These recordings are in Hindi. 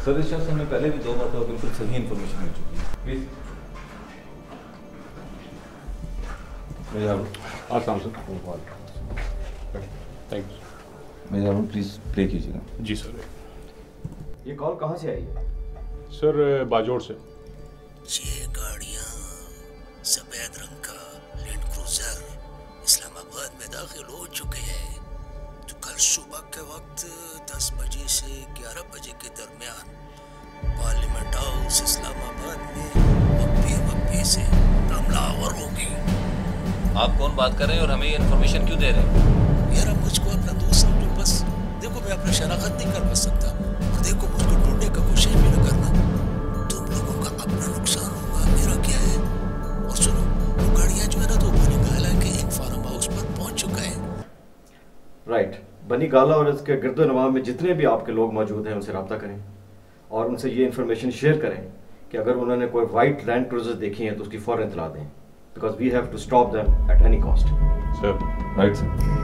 सर इस शख्स हमें पहले भी 2 बार बिल्कुल सही इन्फॉर्मेशन मिल चुकी है। Please Assam sir, thanks. मेरा प्लीज प्ले कीजिएगा। जी सर। ये कॉल कहाँ से आई है? सर बाजोड़ से। 6 गाड़ियाँ सफेद रंग का लैंड क्रूजर इस्लामाबाद में दाखिल हो चुके हैं। तो कल सुबह के वक्त 10 बजे से 11 बजे के दरमियान पार्लियामेंट हाउस इस्लामाबाद में वक्फे से हमलावर होगी। आप कौन बात कर रहे हैं और हमें ये इन्फॉर्मेशन क्यों दे रहे हैं? यार मुझको अपना दोस्त समझो बस। देखो मैं अपना शनाख्त नहीं कर सकता, और देखो मुझको ढूंढने का कोशिश भी न करना। तुम लोगों का अपना नुकसान होगा, मेरा क्या है। और सुनो, वो गाड़ियाँ जो है ना तो बनी गाला के एक फार्म हाउस पर पहुंच चुका है। राइट, बनी गाला और इसके गिरदो नवाब में जितने भी आपके लोग मौजूद हैं उनसे रब्ता करें और उनसे ये इन्फॉर्मेशन शेयर करें कि अगर उन्होंने कोई वाइट लैंड क्रूजर देखी है तो उसकी फौरन इतला दें, because we have to stop them at any cost. Sir. Right sir.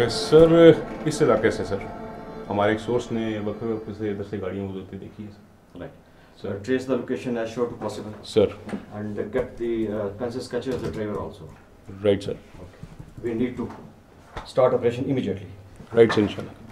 Sir इस इलाके से सर हमारे एक सोर्स ने वक्फे से इधर से गाड़ियाँ गुजरती देखी है sir. Right, sir trace the location as short to possible sir and get the pencil sketches of the driver also. Right sir. We need to start operation immediately. Right sir इंशाल्लाह।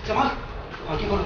जमाल, आगे बोलो।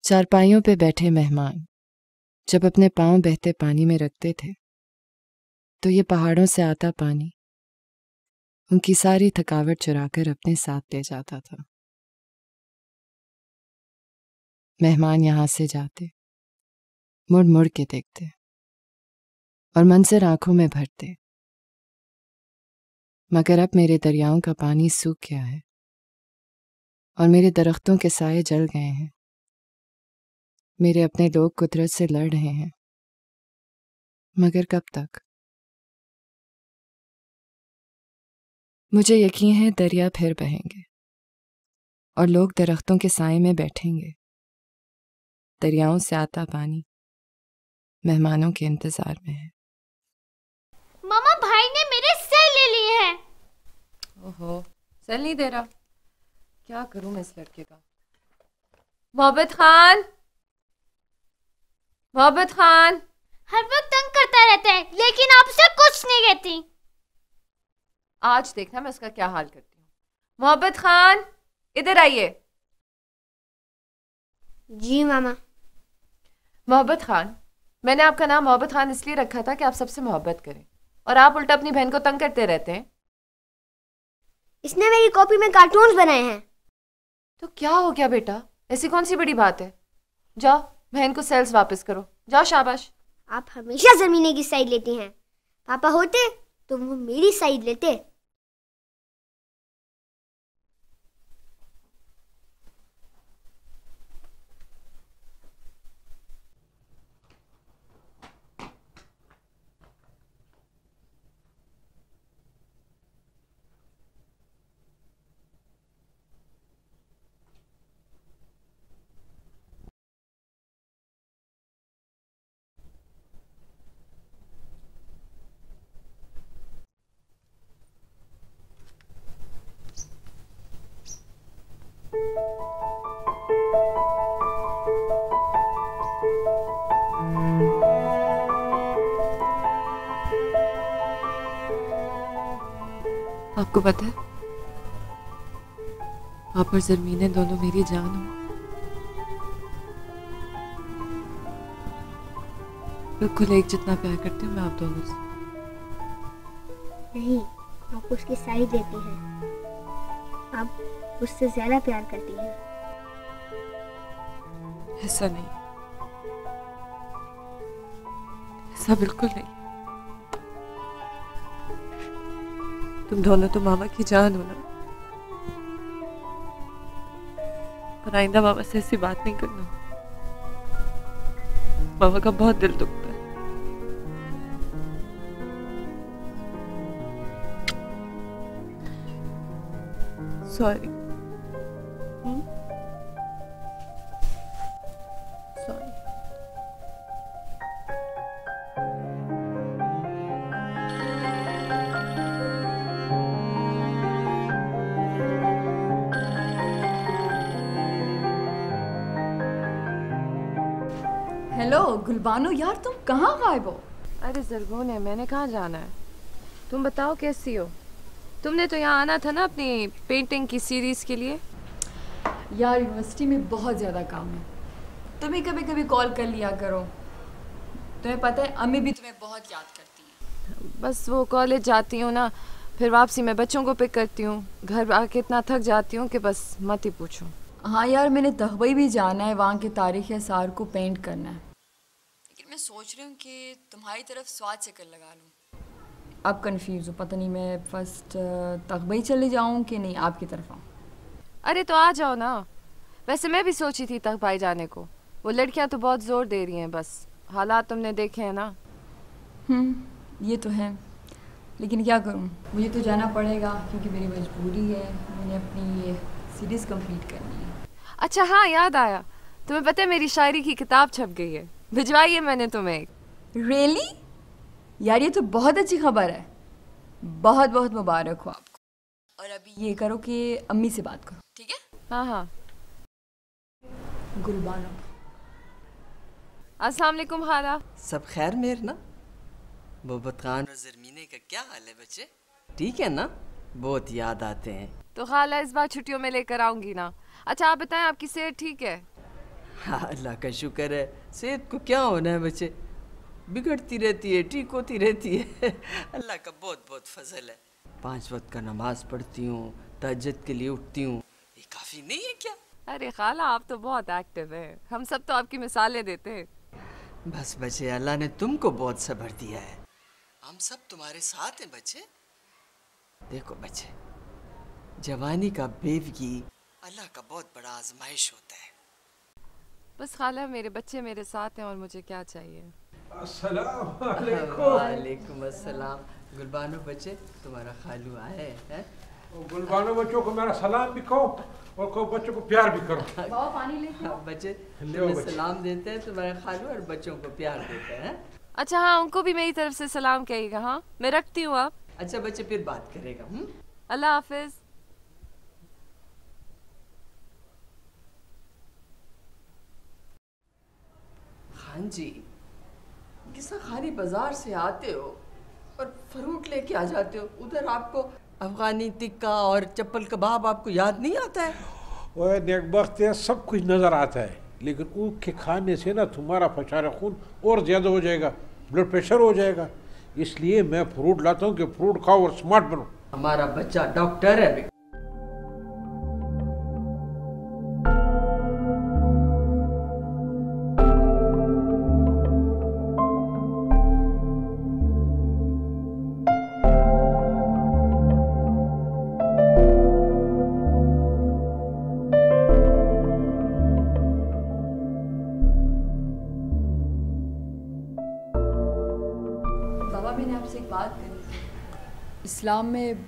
चारपाइयों पे बैठे मेहमान जब अपने पांव बहते पानी में रखते थे तो ये पहाड़ों से आता पानी उनकी सारी थकावट चुराकर अपने साथ ले जाता था। मेहमान यहाँ से जाते, मुड़ मुड़ के देखते और मंजर आंखों में भरते, मगर अब मेरे दरियाओं का पानी सूख गया है और मेरे दरख्तों के साए जल गए हैं। मेरे अपने लोग कुदरत से लड़ रहे हैं, मगर कब तक? मुझे यकीन है दरिया फिर बहेंगे और लोग दरख्तों के साए में बैठेंगे। दरियाओं से आता पानी मेहमानों के इंतजार में है। मामा, भाई ने मेरे सेल ले लिए हैं। ओहो, सेल नहीं दे रहा। क्या करूं मैं इस लड़के का? मोहब्बत खान, मोहब्बत खान हर वक्त तंग करता रहता है, लेकिन आपसे कुछ नहीं कहती। आज देखना मैं उसका क्या हाल करती हूँ। मोहब्बत खान, इधर आइए। जी मामा। मोहब्बत खान, मैंने आपका नाम मोहब्बत खान इसलिए रखा था कि आप सबसे मोहब्बत करें, और आप उल्टा अपनी बहन को तंग करते रहते हैं। इसने मेरी कॉपी में कार्टून्स बनाए हैं। तो क्या हो गया बेटा, ऐसी कौन सी बड़ी बात है? जाओ बहन को सेल्स वापस करो, जाओ शाबाश। आप हमेशा जमीने की साइड लेती हैं। पापा होते तो वो मेरी साइड लेते। आपको पता है, आप और ज़रमीने दोनों मेरी जान हो। बिल्कुल एक जितना प्यार करती हूँ मैं आप दोनों से। नहीं, आप उसकी साइड लेती हैं। आप उससे ज्यादा प्यार करती हैं। ऐसा नहीं, ऐसा बिल्कुल नहीं। तुम दोनों तो मामा की जान हो ना। पर आइंदा मामा से ऐसी बात नहीं करना। मामा का बहुत दिल दुखता है। सॉरी। सॉरी। गुलबानो यार, तुम कहाँ गायब हो? अरे ज़रगोन है, मैंने कहाँ जाना है? तुम बताओ कैसी हो? तुमने तो यहाँ आना था ना अपनी पेंटिंग की सीरीज़ के लिए। यार यूनिवर्सिटी में बहुत ज़्यादा काम है, तुम्हें कभी कभी कॉल कर लिया करो। तुम्हें पता है अम्मी भी तुम्हें बहुत याद करती है। बस वो कॉलेज जाती हूँ ना, फिर वापसी में बच्चों को पिक करती हूँ, घर आके इतना थक जाती हूँ कि बस मत ही पूछो। हाँ यार, मैंने तहबई भी जाना है, वहाँ के तारीख़ आसार को पेंट करना है, लेकिन मैं सोच रही हूँ कि तुम्हारी तरफ स्वाद चक्कर लगा लूँ। अब कंफ्यूज हूँ, पता नहीं मैं फर्स्ट तहबई चले जाऊँ कि नहीं आपकी तरफ आऊँ। अरे तो आ जाओ ना। वैसे मैं भी सोची थी तहबाई जाने को, वो लड़कियाँ तो बहुत ज़ोर दे रही हैं, बस हालात तुमने देखे हैं ना। ये तो है, लेकिन क्या करूँ, मुझे तो जाना पड़ेगा क्योंकि मेरी मजबूरी है, मैंने अपनी ये सीरीज़ कंप्लीट करनी है। अच्छा हाँ, याद आया, तुम्हें पता है मेरी शायरी की किताब छप गई है, भिजवाई है मैंने तुम्हें। रियली? यार ये तो बहुत अच्छी खबर है, बहुत बहुत मुबारक हो आपको। और अभी ये करो कि अम्मी से बात करो, ठीक है? हाँ हाँ। गुलबानो। अस्सलाम वालेकुम खाला। सब खैर मेर ना? मोहब्बत खान और ज़रमीने का क्या हाल है बच्चे? ठीक है ना? बहुत याद आते हैं। तो खाला इस बार छुट्टियों में लेकर आऊंगी ना। अच्छा आप बताएं, आपकी सेहत ठीक है? हाँ अल्लाह का शुक्र है, सेहत को क्या होना है बच्चे, बिगड़ती रहती है, ठीक होती रहती है। अल्लाह का बहुत बहुत फजल है। 5 वक्त का नमाज पढ़ती हूँ, तहज्जुद के लिए उठती हूँ, ये काफ़ी नहीं है क्या? अरे खाला आप तो बहुत एक्टिव है, हम सब तो आपकी मिसालें देते हैं। बस बच्चे, अल्लाह ने तुमको बहुत सब्र दिया है, हम सब तुम्हारे साथ हैं बच्चे। देखो बच्चे, जवानी का बेवगी अल्लाह का बहुत बड़ा आजमाइश होता है। बस खाला मेरे बच्चे मेरे साथ हैं और मुझे क्या चाहिए। अस्सलाम वालेकुम। अस्सलाम। गुलबानो बच्चे, तुम्हारा खालू आए हैं। गुलबानो बच्चों को मेरा सलाम भी कहो और को बच्चों को प्यार भी करो। बाबा पानी लेके आओ। बच्चे तुम्हें सलाम देते हैं, तुम्हारे खालू और बच्चों को प्यार देते हैं। अच्छा हाँ, उनको भी मेरी तरफ से सलाम कहिएगा। हाँ मैं रखती हूँ आप। अच्छा बच्चे, फिर बात करेगा। अल्लाह हाफिज। हाँ जी, किसा खाली बाजार से आते हो और फ्रूट लेके आ जाते हो, उधर आपको अफगानी टिक्का और चप्पल कबाब आपको याद नहीं आता है? ओए नेकबख्त है, सब कुछ नज़र आता है, लेकिन ऊख के खाने से ना तुम्हारा फशार खून और ज़्यादा हो जाएगा, ब्लड प्रेशर हो जाएगा, इसलिए मैं फ्रूट लाता हूँ कि फ्रूट खाओ और स्मार्ट बनो। हमारा बच्चा डॉक्टर है। इस्लाम में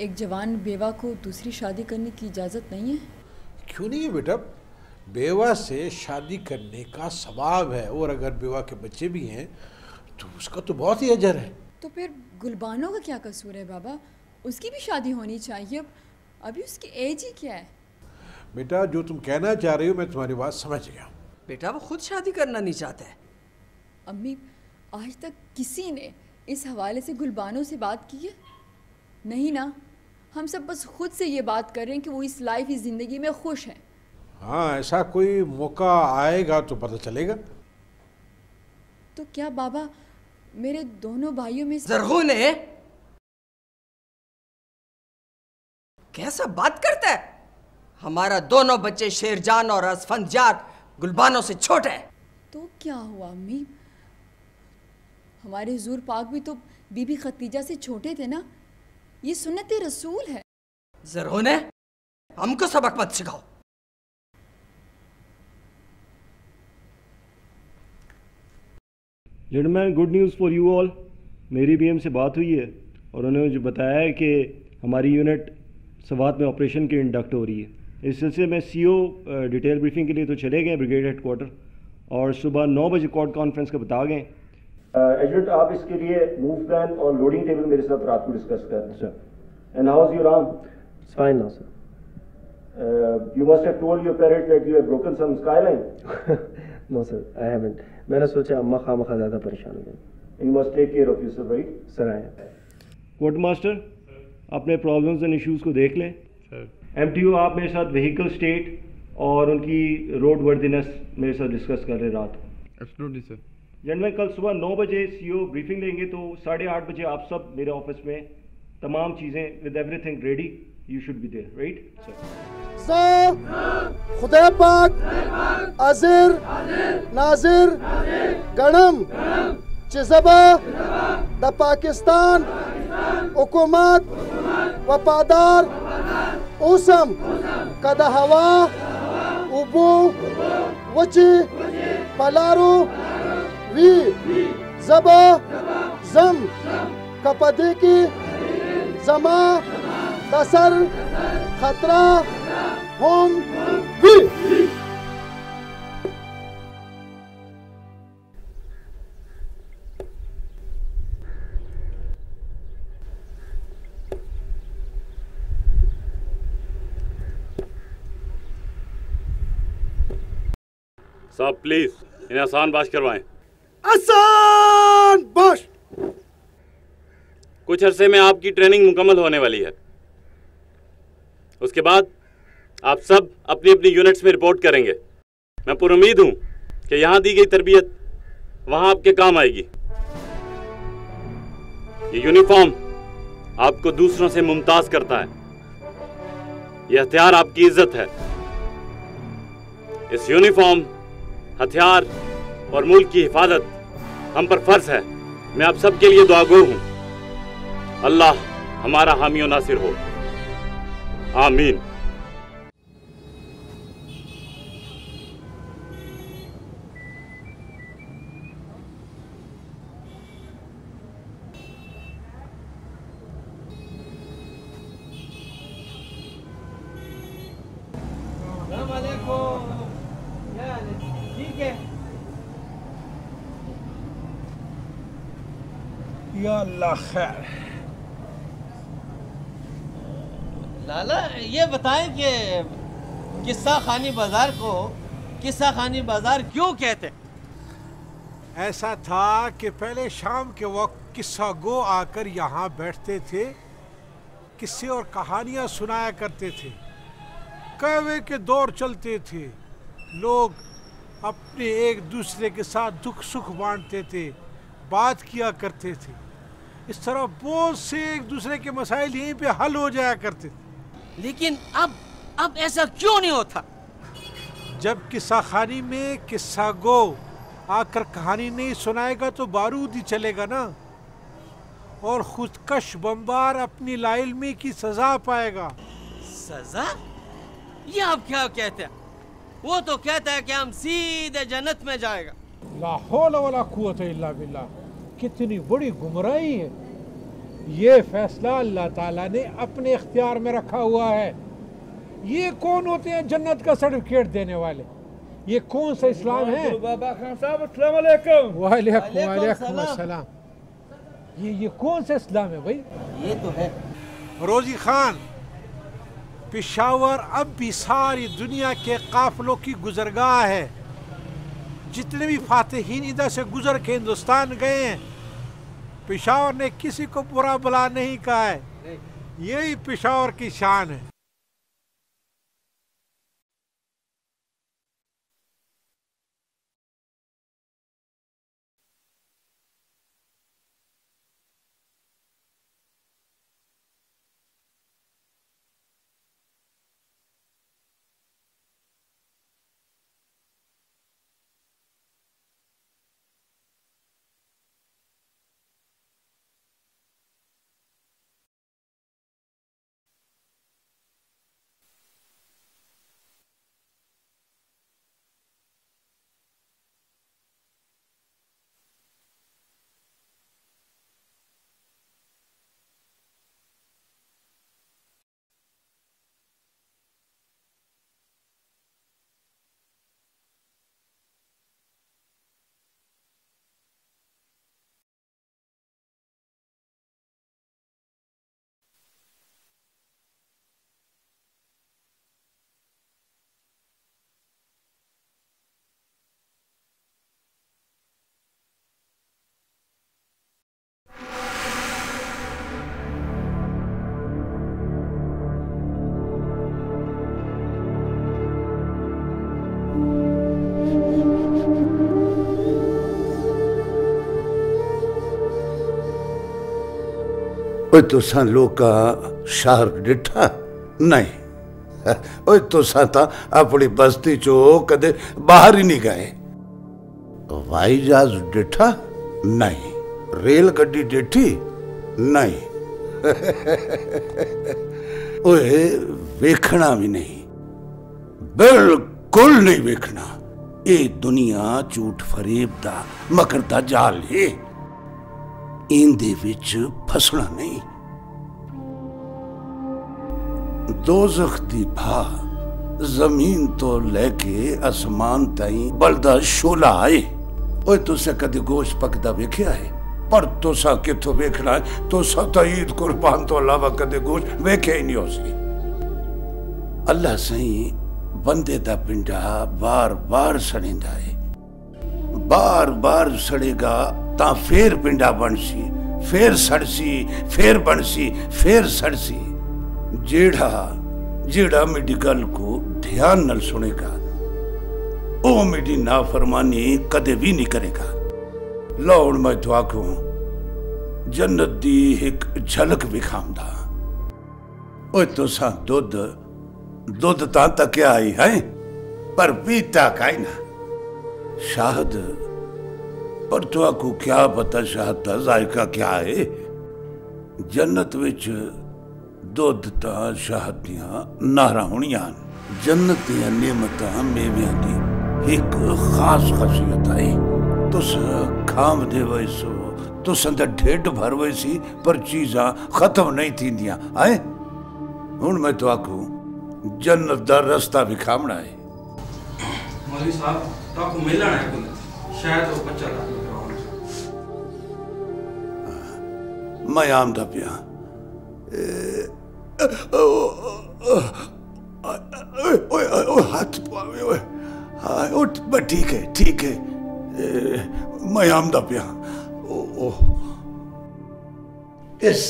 एक जवान बेवा को दूसरी शादी करने की इजाज़त नहीं है। क्यों नहीं है बेटा, बेवा से शादी करने का सवाब है, और अगर बेवा के बच्चे भी हैं तो उसका तो बहुत ही अजर है। तो फिर गुलबानो का क्या कसूर है बाबा, उसकी भी शादी होनी चाहिए, अभी उसकी एज ही क्या है। बेटा जो तुम कहना चाह रही हो मैं तुम्हारी बात समझ गया। बेटा वो खुद शादी करना नहीं चाहता है। अम्मी आज तक किसी ने इस हवाले से गुलबानो से बात की है? नहीं ना, हम सब बस खुद से ये बात कर रहे हैं कि वो इस लाइफ इस ज़िंदगी में खुश है। हाँ ऐसा कोई मौका आएगा तो पता चलेगा। तो क्या बाबा मेरे दोनों भाइयों में ज़रगून है? कैसा बात करता है? हमारा दोनों बच्चे शेरजान और असफंजार गुलबानो से छोटे हैं। तो क्या हुआ अम्मी, हमारे हुजूर पाक भी तो बीबी खतीजा से छोटे थे ना, ये सुन्नत रसूल है। ज़रगून है, हमको सबक मत सिखाओ। Gentleman, good news for you all. मेरी बीएम से बात हुई है और उन्होंने मुझे बताया है कि हमारी यूनिट सवात में ऑपरेशन की इंडक्ट हो रही है। इस सिलसिले में सीओ डिटेल ब्रीफिंग के लिए तो चले गए ब्रिगेड हेडक्वार्टर, और सुबह 9 बजे कॉर्ड कॉन्फ्रेंस का बता गए। एजेंट आप इसके लिए मूव प्लान और लोडिंग टेबल मेरे साथ रात को डिस्कस कर रहे हैं sir. And how is your arm? It's fine now sir. You must have told your parents that you have broken some skyline. No sir, I haven't. मैंने सोचा अम्मा खामखा ज़्यादा परेशान हो गई। You must take care of yourself, right? Sir आए। कोर्ट मास्टर, अपने प्रॉब्लम्स एंड इश्यूज को देख लें। MTO, आप मेरे साथ व्हीकल स्टेट और उनकी रोड वर्दीनेस मेरे साथ डिस्कस कर रहे रात। Absolutely sir. जनरल, कल सुबह 9 बजे CO ब्रीफिंग लेंगे, तो 8:30 बजे आप सब मेरे ऑफिस में तमाम चीज़ें with everything ready, you should be there, right sir? खुदा पाक अज़िर नाजिर गणम चिज़बा द पाकिस्तान हुकूमत वफादार ऊसम कदा हवा उबू वची पलारो वी जबा जम कपदेकी जमा तसर खतरा होम वी। साहब प्लीज इन्हें आसान बाश करवाएं। आसान बाश। कुछ अरसे में आपकी ट्रेनिंग मुकम्मल होने वाली है। उसके बाद आप सब अपनी अपनी यूनिट्स में रिपोर्ट करेंगे। मैं पुरुमीद हूं कि यहां दी गई तरबियत वहां आपके काम आएगी। ये यूनिफॉर्म आपको दूसरों से मुमताज करता है। यह हथियार आपकी इज्जत है। इस यूनिफॉर्म, हथियार और मुल्क की हिफाजत हम पर फर्ज है। मैं आप सबके लिए दुआगो हूं। अल्लाह हमारा हामी और नासिर हो। आमीन। ठीक है। या अल्लाह खैर। लाला ये बताएं कि किस्सा खानी बाजार को किस्सा खानी बाजार क्यों कहते? ऐसा था कि पहले शाम के वक्त किस्सा गो आकर यहाँ बैठते थे, किस्से और कहानियाँ सुनाया करते थे। कहवे के दौर चलते थे। लोग अपने एक दूसरे के साथ दुख सुख बांटते थे, बात किया करते थे। इस तरह बहुत से एक दूसरे के मसाइल यहीं पे हल हो जाया करते थे। लेकिन अब ऐसा क्यों नहीं होता? जब किस्सा खानी में किस्सा गो आकर कहानी नहीं सुनाएगा तो बारूद ही चलेगा ना, और खुदकश बमबार अपनी लाइल्मी की सजा पाएगा। सजा? ये आप क्या कहते हैं? वो तो कहता है कि हम सीधे जन्नत में जाएगा। ला हौला वला कुव्वता इल्ला बिल्लाह। कितनी बड़ी गुमराही है। ये फैसला अल्लाह ताला ने अपने इख्तियार में रखा हुआ है। ये कौन होते हैं जन्नत का सर्टिफिकेट देने वाले? ये कौन सा इस्लाम है? बाबा खान साहब अस्सलाम वालेकुम। वालेकुम अस्सलाम। ये कौन सा इस्लाम है भाई? ये तो है रोजी खान। पेशावर अब भी सारी दुनिया के काफिलों की गुजरगाह है। जितने भी फातिहीन इधर से गुजर के हिंदुस्तान गए हैं, पेशावर ने किसी को बुरा भला नहीं कहा है। यही पेशावर की शान है। ओए तुसा लोका शहर डिठा नहीं? ओए तुसा ता अपनी बस्ती चो कदे बाहर ही नहीं गए। हवाई जहाज डिठा नहीं? रेल गड्डी डिठी नहीं? ओए वेखना भी नहीं, बिल्कुल नहीं वेखना। ये दुनिया झूठ फरेब दा मकर दा जाल है, इंदे विच फसना नहीं। दोज़ख दी भा जमीन तो लेके आसमान ताई बलदा शोला आए। ओए तुसे कदी गोश्त पकदा वेख्या है? पर तुसा किथों वेखना है? तुसा तो ईद कुर्बान तो अलावा कदे गोश्त वेख्या ही नहीं हो सी। अल्लाह सही बंदे दा पिंडा बार बार सड़ेंदा है, बार बार सड़ेगा ता फिर पिंडा बनसी, फिर सड़सी, फिर बनसी, फिर सड़सी। जेड़ा जेड़ा मेरी गल को ध्यान नाल सुनेगा ओ मेरी नाफरमानी कदे भी नहीं करेगा। लो हुण मैं तो आखूं जन्नत दी एक झलक विखामदा। ओए तुसा दुध दुध ता तक आई है पर पीता काई ना शहद। पर तो आपको क्या पता शहद का जायका क्या है? जन्नत विच दुध ता शहद दियां नारा होनियां। जन्नत दियां नेमतां मेवियां दी एक खास खासियत है। तुस खाम दे वैसो तुस अंदर ढिड भर वैसी पर चीज़ां खत्म नहीं थींदियां है। हुण मैं तो आखूं जन्नत दा रास्ता विखामना है। मौलवी साहब ताको मिलना है कुल शायद वो बच्चा ला मैं आमदा पिया। हाथ पावे ओए हाँ उठ बस ठीक है मैं आमदा पिया। इस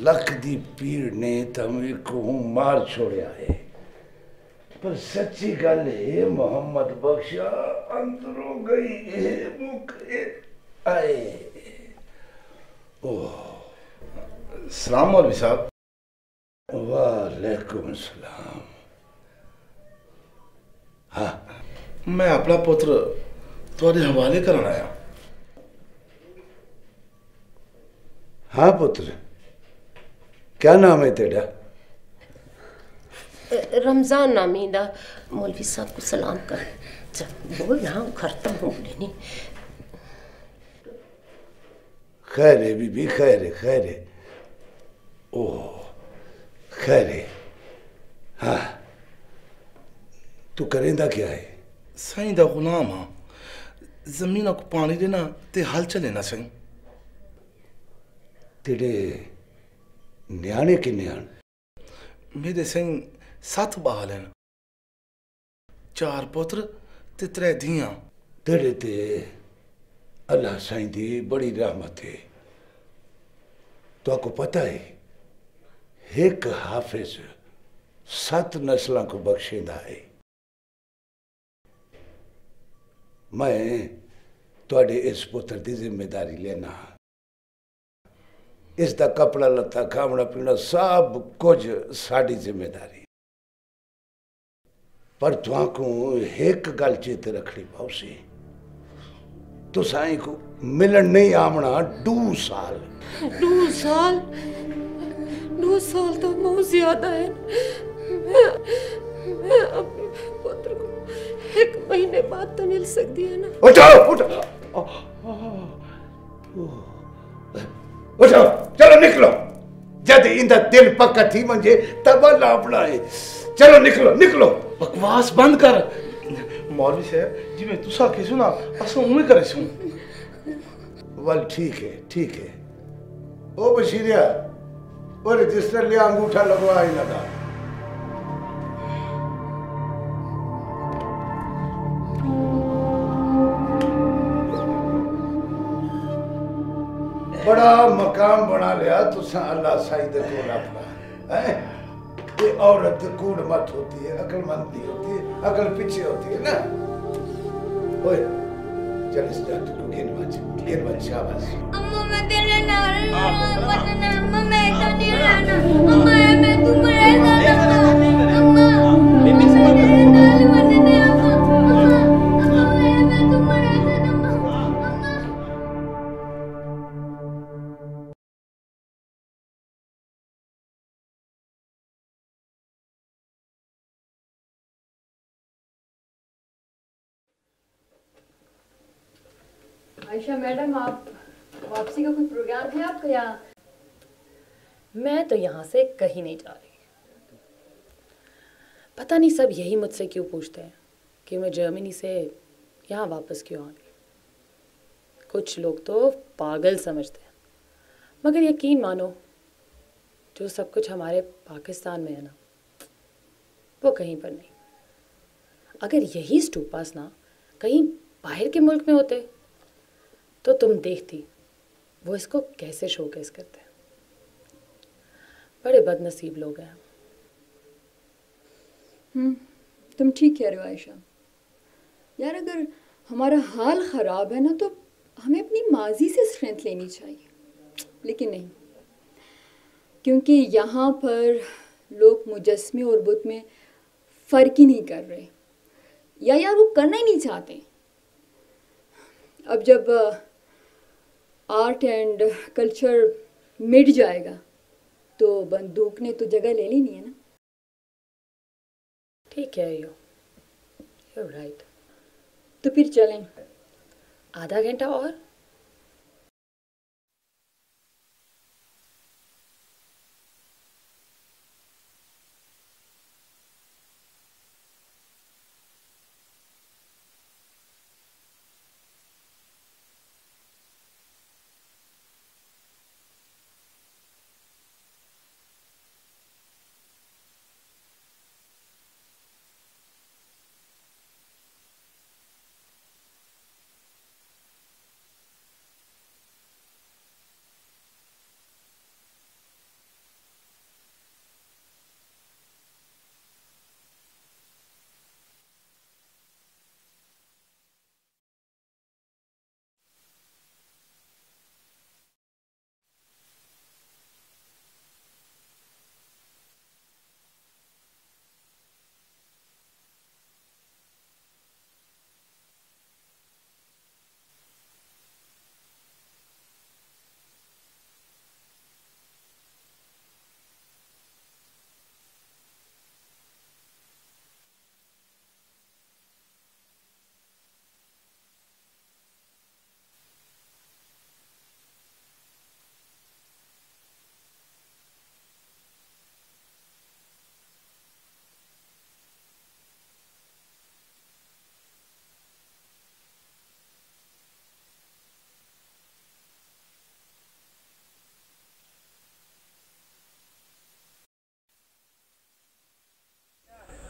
लख दी पीड़ ने तमें को मार छोड़िया है। पर सच्ची गल है मोहम्मद बख्शा अंदरों गई है मुखे आए। ओह सलाम मौलवी साहब। वालेकुम सलाम। हाँ मैं अपना पुत्र थोड़े हवाले करना आया। हाँ पुत्र क्या नाम है तेरा? रमजान नामी दा। मौलवी साहब को सलाम कर। चल बोल ना खत्म हो लेनी। खैर है बीबी खैर है। ओह खैर है। हाँ तू करेंदा क्या है? साईं दा गुलाम हाँ। जमीन को पानी देना ते हल चले ना साईं। तेरे न्याणे किन्ने आन? मेरे साईं 7 बाल हैं, 4 पुत्र ते 3 धियां। तेरे ते अल्लाह साईं दी बड़ी रहमत है। तो आपको पता है एक हाफिज 7 नस्लों को बख्शेंदा है। मैं तुहाडे इस पुत्र की जिम्मेदारी लेना। इसका कपड़ा लत्ता खावना पीना सब कुछ साड़ी जिम्मेदारी। पर तुहाको एक गल चेते रखनी पौसी। तो साईं को मिलन नहीं आमना 2 साल। 2 साल? 2 साल तो बहुत ज्यादा है। मैं अपने पुत्र को 1 महीने बाद तो मिल सकती है ना? उठो चलो निकलो। जद इंदा दिल पक्का थी मंजे तब अल्लाह अपना है। चलो निकलो। बकवास बंद कर। मौलवी साहब जी मैं तुसा के सुना असो उमे करे सु। वल ठीक है। ओ बशीरिया वो रजिस्टर लिया अंगूठा लगवा ही लगा। बड़ा मकाम बना लिया तुसा अल्लाह साईं दे कोल अपना है। ये औरत कूड़ मत होती है, अकलमंद नहीं होती है, अकल पीछे होती है ना। ओए चल इस जात को गिन बच शाबाश। अम्मा मैं तेरे नाल अम्मा मैं तो आयशा मैडम, आप वापसी का कोई प्रोग्राम है आपका या? मैं तो यहाँ से कहीं नहीं जा रही। पता नहीं सब यही मुझसे क्यों पूछते हैं कि मैं जर्मनी से यहाँ वापस क्यों आ गई। कुछ लोग तो पागल समझते हैं, मगर यकीन मानो जो सब कुछ हमारे पाकिस्तान में है ना, वो कहीं पर नहीं। अगर यही स्टूपास ना कहीं बाहर के मुल्क में होते तो तुम देखती वो इसको कैसे शोकेस करते हैं। बड़े बदनसीब लोग हैं। तुम ठीक कह रहे हो आयशा। यार अगर हमारा हाल ख़राब है ना तो हमें अपनी माजी से स्ट्रेंथ लेनी चाहिए, लेकिन नहीं, क्योंकि यहाँ पर लोग मुजस्मे और बुत में फ़र्क ही नहीं कर रहे, या यार वो करना ही नहीं चाहते। अब जब आर्ट एंड कल्चर मिट जाएगा तो बंदूक ने तो जगह ले लेनी है ना। ठीक है you're right। तो फिर चलें। आधा घंटा और?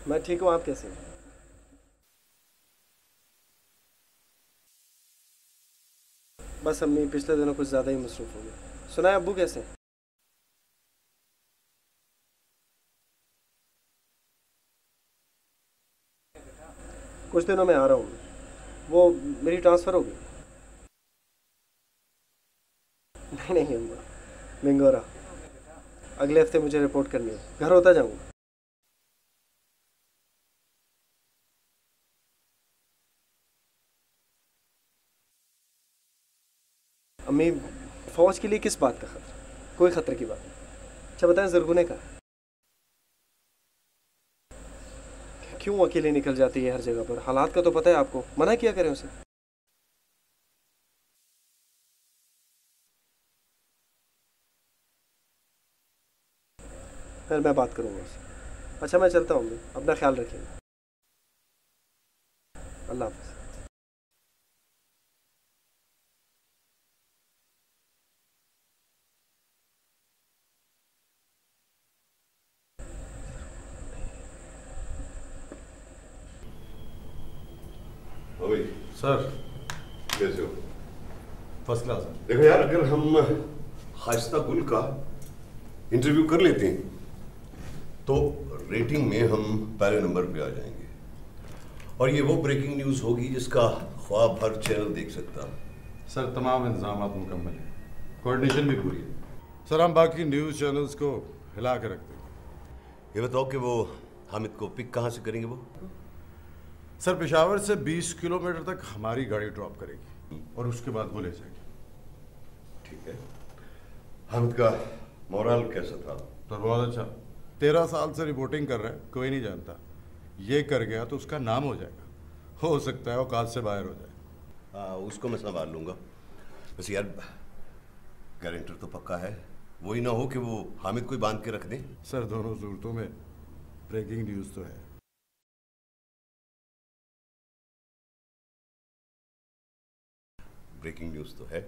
मैं ठीक हूँ, आप कैसे हैं? बस अम्मी पिछले दिनों कुछ ज़्यादा ही मसरूफ़ हो गए। सुना है अब्बू कैसे हैं? कुछ दिनों में आ रहा हूँ। वो मेरी ट्रांसफ़र हो गई। नहीं अम्मा, मिंगोरा। अगले हफ्ते मुझे रिपोर्ट करनी है, घर होता जाऊँगा। अम्मी, फौज के लिए किस बात का खतरा? कोई खतरे की बात नहीं। अच्छा बताएं, ज़रगुने का क्यों अकेले निकल जाती है हर जगह पर? हालात का तो पता है आपको, मना किया करें उसे। फिर मैं बात करूंगा उससे। अच्छा मैं चलता हूँ अम्मी, अपना ख्याल रखिएगा। अल्लाह हाफ़िज़। सर कैसे हो? First class. देखो यार, अगर हम खाइस्ता गुल का इंटरव्यू कर लेते हैं तो रेटिंग में हम पहले नंबर पे आ जाएंगे, और ये वो ब्रेकिंग न्यूज़ होगी जिसका ख्वाब हर चैनल देख सकता। सर तमाम इंतजाम मुकम्मल है, कोऑर्डिनेशन भी पूरी है। सर हम बाकी न्यूज़ चैनल्स को हिला के रखते हैं। ये बताओ कि वो हामिद को पिक कहाँ से करेंगे? वो सर पेशावर से 20 किलोमीटर तक हमारी गाड़ी ड्रॉप करेगी और उसके बाद वो ले जाएगी। ठीक है। हामिद का मोरल कैसा था? सर बहुत अच्छा। 13 साल से रिपोर्टिंग कर रहा है, कोई नहीं जानता। ये कर गया तो उसका नाम हो जाएगा, हो सकता है औकात से बाहर हो जाए। उसको मैं संभाल लूँगा। बस यार गारंटर तो पक्का है, वही ना हो कि वो हामिद को ही बांध के रख दें। सर दोनों सूरतों में ब्रेकिंग न्यूज़ तो है। ब्रेकिंग न्यूज़ तो है।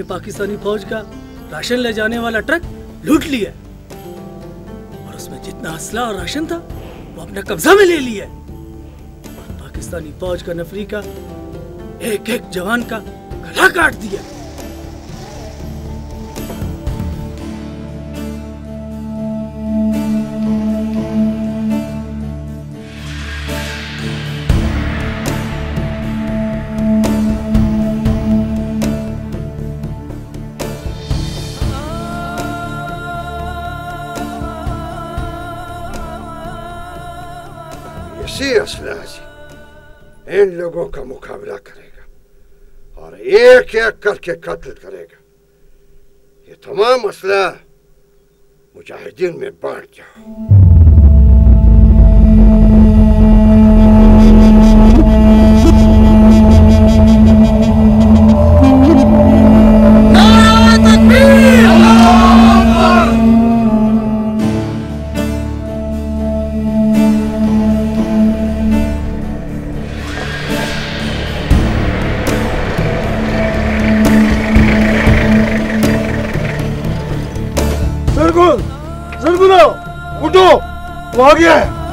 पाकिस्तानी फौज का राशन ले जाने वाला ट्रक लूट लिया और उसमें जितना असला और राशन था वो अपना कब्जा में ले लिया। पाकिस्तानी फौज का नफरी का एक एक जवान का गला काट दिया। इसी असलह से इन लोगों का मुकाबला करेगा और एक एक करके कत्ल करेगा। ये तमाम असलह मुजाहिदीन में बांट जाओ। उठो, वो आ गया है।